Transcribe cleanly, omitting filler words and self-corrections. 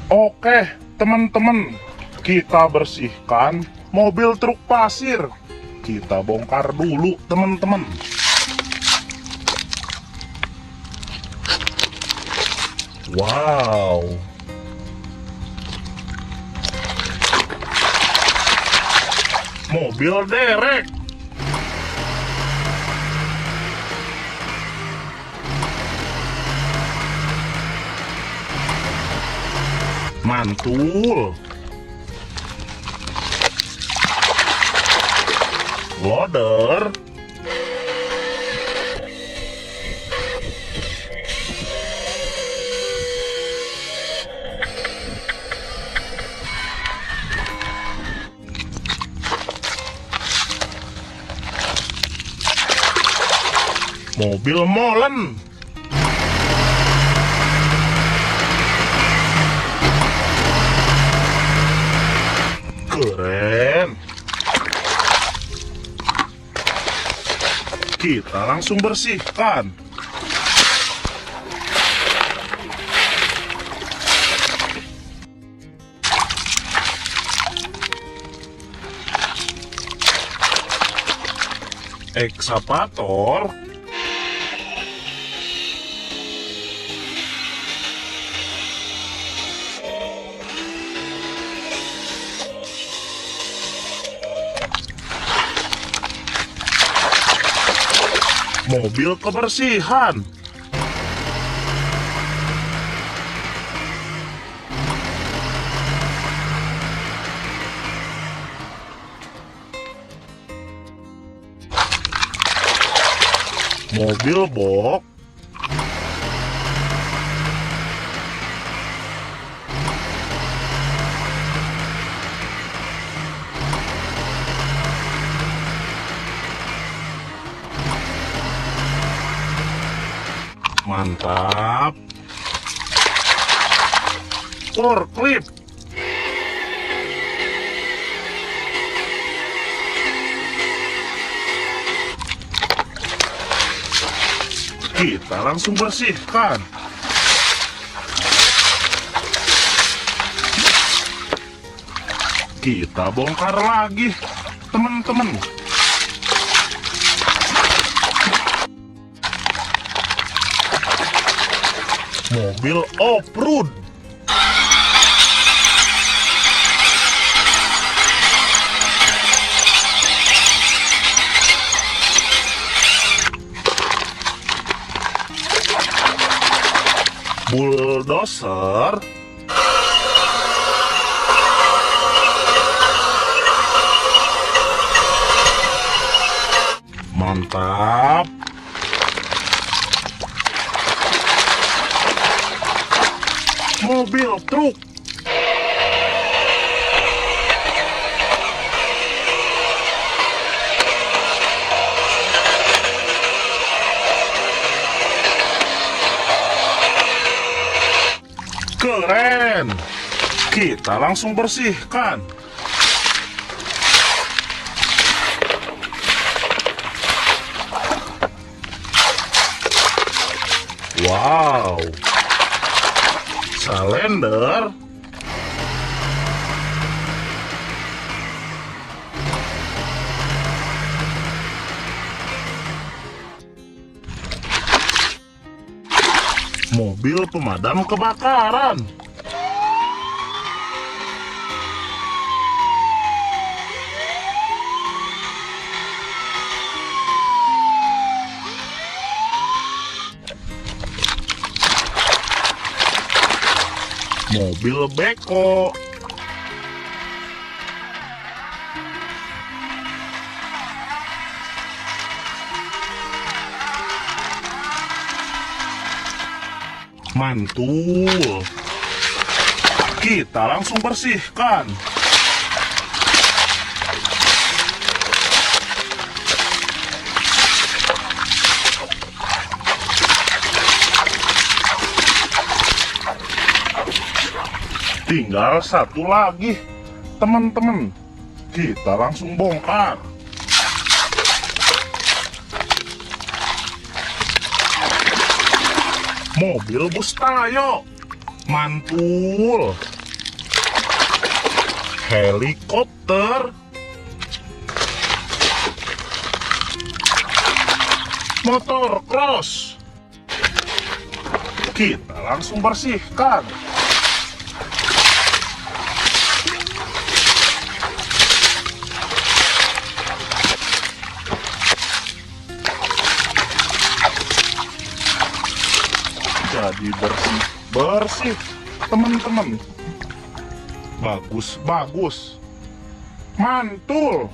Oke, teman-teman, kita bersihkan mobil truk pasir. Kita bongkar dulu, teman-teman. Wow. Mobil derek. Mantul. Loader. Mobil molen. Keren. Kita langsung bersihkan. Ekskavator. Mobil kebersihan. Mobil box. Mantap. Forklift. Kita langsung bersihkan. Kita bongkar lagi, teman-teman. Mobil off-road. Bulldozer. Mantap. Mobil truk. Keren. Kita langsung bersihkan. Wow. Salender. Mobil pemadam kebakaran. Mobil beko. Mantul. Kita langsung bersihkan. Tinggal satu lagi, teman-teman. Kita langsung bongkar. Mobil bus Tayo. Mantul. Helikopter. Motor cross. Kita langsung bersihkan. Jadi bersih teman-teman. Bagus, mantul.